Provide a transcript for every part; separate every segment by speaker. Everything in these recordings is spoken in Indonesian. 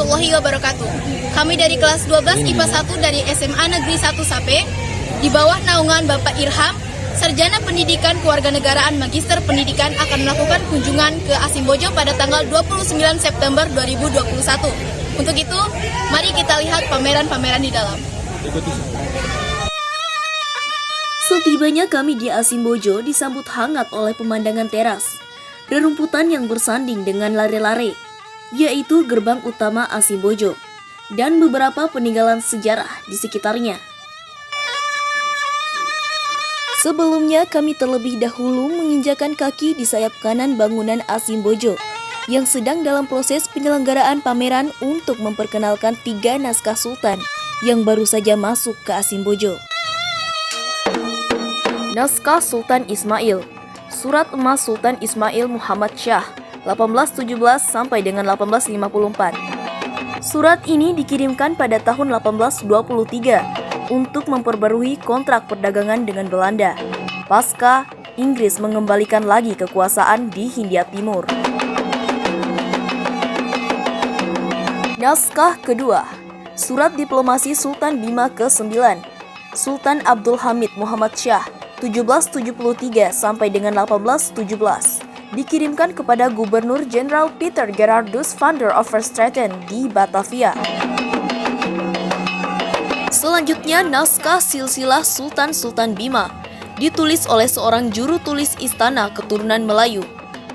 Speaker 1: warahmatullahi wabarakatuh. Kami dari kelas 12 IPA 1 dari SMA Negeri 1 Sape, di bawah naungan Bapak Irham, Sarjana Pendidikan Kewarganegaraan Magister Pendidikan akan melakukan kunjungan ke Asimbojo pada tanggal 29 September 2021. Untuk itu, mari kita lihat pameran-pameran di dalam.
Speaker 2: Setibanya kami di Asimbojo disambut hangat oleh pemandangan teras, rerumputan yang bersanding dengan lare-lare, yaitu gerbang utama Asimbojo, dan beberapa peninggalan sejarah di sekitarnya. Sebelumnya kami terlebih dahulu menginjakan kaki di sayap kanan bangunan Asimbojo, yang sedang dalam proses penyelenggaraan pameran untuk memperkenalkan 3 naskah sultan yang baru saja masuk ke Asimbojo. Naskah Sultan Ismail, Surat Emas Sultan Ismail Muhammad Shah, 1817 sampai dengan 1854. Surat ini dikirimkan pada tahun 1823 untuk memperbarui kontrak perdagangan dengan Belanda. Pasca Inggris mengembalikan lagi kekuasaan di Hindia Timur. Naskah kedua, Surat Diplomasi Sultan Bima ke-9, Sultan Abdul Hamid Muhammad Shah, 1773 sampai dengan 1817, dikirimkan kepada Gubernur Jenderal Peter Gerardus van der Overstraeten di Batavia. Selanjutnya, naskah silsilah Sultan Bima, ditulis oleh seorang juru tulis istana keturunan Melayu,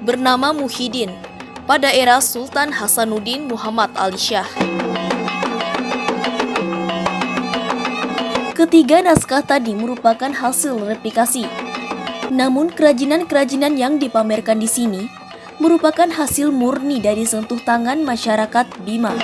Speaker 2: bernama Muhyiddin, pada era Sultan Hasanuddin Muhammad Ali Shah. Ketiga naskah tadi merupakan hasil replikasi. Namun kerajinan-kerajinan yang dipamerkan di sini merupakan hasil murni dari sentuh tangan masyarakat Bima.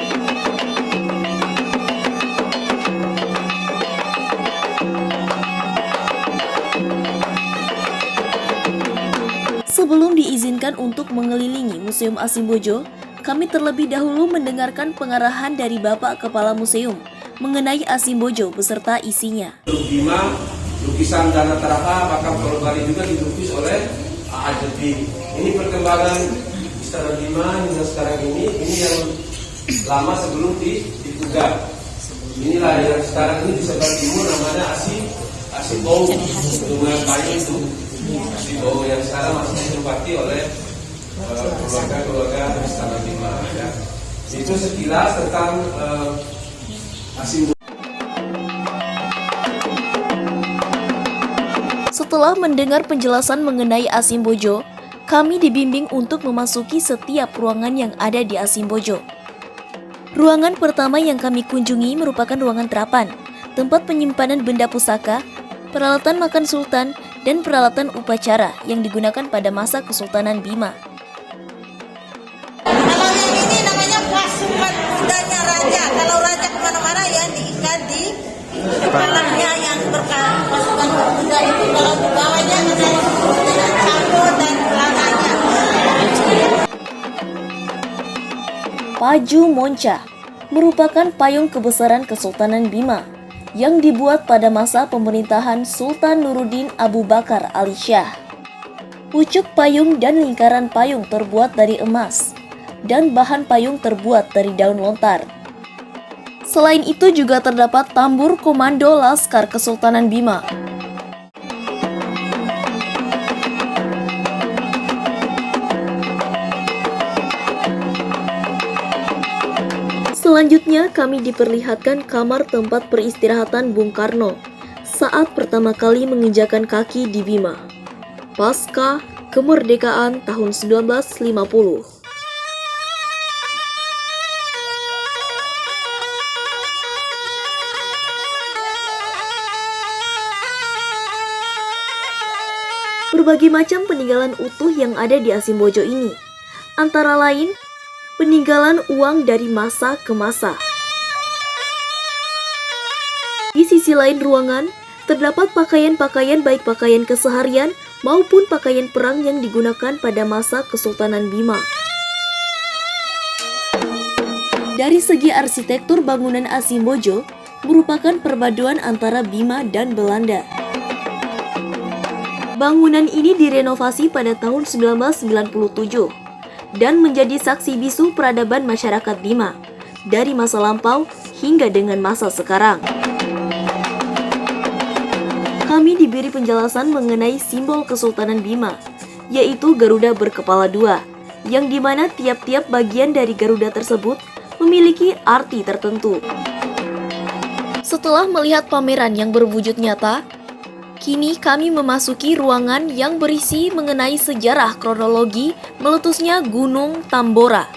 Speaker 2: Sebelum diizinkan untuk mengelilingi Museum Asimbojo, kami terlebih dahulu mendengarkan pengarahan dari Bapak Kepala Museum mengenai Asimbojo beserta isinya.
Speaker 3: Bima, lukisan Dana Taraka, Bakam Kolobali juga dilukis oleh A.A.Jepti. Ini perkembangan Istana Bima hingga sekarang ini yang lama sebelum dipugar. Inilah yang sekarang ini di sebelah timur namanya Asimbojo, dengan kayu itu. Asimbojo yang sekarang masih ditempati oleh keluarga-keluarga Istana Bima. Ya. Itu sekilas tentang
Speaker 2: Setelah mendengar penjelasan mengenai Asimbojo, kami dibimbing untuk memasuki setiap ruangan yang ada di Asimbojo. Ruangan pertama yang kami kunjungi merupakan ruangan terapan, tempat penyimpanan benda pusaka, peralatan makan sultan, dan peralatan upacara yang digunakan pada masa Kesultanan Bima.
Speaker 4: Kalau yang ini namanya pasukan kudanya raja. Kalau raja kemana-mana ya diikat di kepalanya yang pasukan kuda itu. Kalau di bawahnya dengan cambuk dan pelananya.
Speaker 2: Paju Monca merupakan payung kebesaran Kesultanan Bima yang dibuat pada masa pemerintahan Sultan Nuruddin Abu Bakar Ali Shah. Pucuk payung dan lingkaran payung terbuat dari emas, dan bahan payung terbuat dari daun lontar. Selain itu juga terdapat tambur komando Laskar Kesultanan Bima. Selanjutnya kami diperlihatkan kamar tempat peristirahatan Bung Karno saat pertama kali menginjakan kaki di Bima, pasca kemerdekaan tahun 1950. Berbagai macam peninggalan utuh yang ada di Asimbojo ini, antara lain peninggalan uang dari masa ke masa. Di sisi lain ruangan, terdapat pakaian-pakaian baik pakaian keseharian maupun pakaian perang yang digunakan pada masa Kesultanan Bima. Dari segi arsitektur bangunan Asimbojo merupakan perpaduan antara Bima dan Belanda. Bangunan ini direnovasi pada tahun 1997 dan menjadi saksi bisu peradaban masyarakat Bima, dari masa lampau hingga dengan masa sekarang. Kami diberi penjelasan mengenai simbol Kesultanan Bima, yaitu Garuda berkepala dua, yang dimana tiap-tiap bagian dari Garuda tersebut memiliki arti tertentu. Setelah melihat pameran yang berwujud nyata, kini kami memasuki ruangan yang berisi mengenai sejarah kronologi meletusnya Gunung Tambora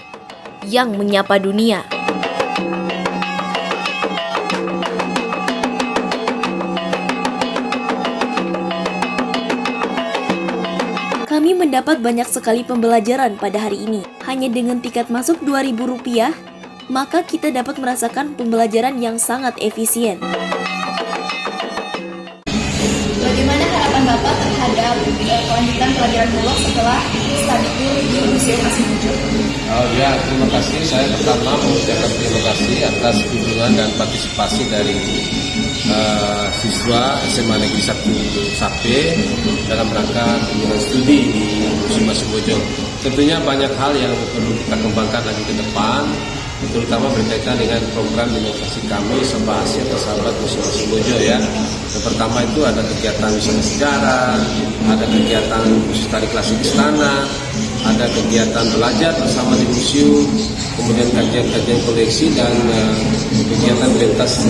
Speaker 2: yang menyapa dunia. Kami mendapat banyak sekali pembelajaran pada hari ini. Hanya dengan tiket masuk Rp2.000, maka kita dapat merasakan pembelajaran yang sangat efisien.
Speaker 1: Bagaimana harapan Bapak terhadap kelanjutan pelajaran bulog setelah study tour di Museum Asimbojo?
Speaker 3: Oh ya, terima kasih. Saya pertama mengucapkan terima kasih atas kunjungan dan partisipasi dari siswa SMA Negeri 1 Sape dalam rangka kunjungan studi di Museum Asimbojo. Tentunya banyak hal yang perlu kita kembangkan lagi ke depan, terutama berkaitan dengan program inovasi kami Sapa Asia Tersahabat Museum Asimbojo ya. Yang pertama itu ada kegiatan wisata sejarah, ada kegiatan khusus tari klasik istana, ada kegiatan belajar bersama di museum, kemudian kajian-kajian koleksi dan kegiatan pentas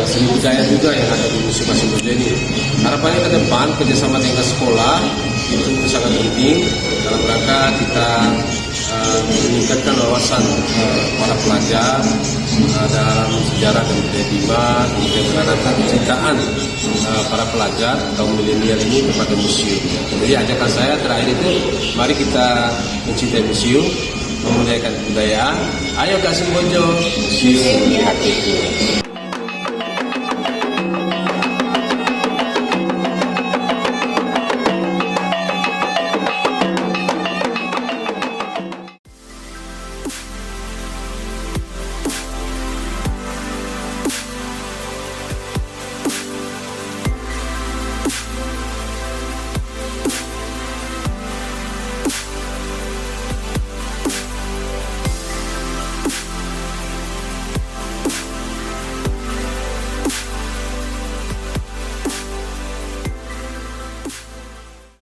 Speaker 3: seni budaya juga yang ada di Museum Asimbojo ini. Harapannya ke depan kerjasama dengan sekolah itu sangat penting dalam rangka kita meningkatkan wawasan para pelajar dalam sejarah dan budaya Bima, kemudian menanamkan kecintaan para pelajar kaum milenial ini kepada museum. Jadi ajakan saya terakhir itu, mari kita mencintai museum, memuliakan kebudayaan. Ayo ke Asimbojo, museum di hatiku.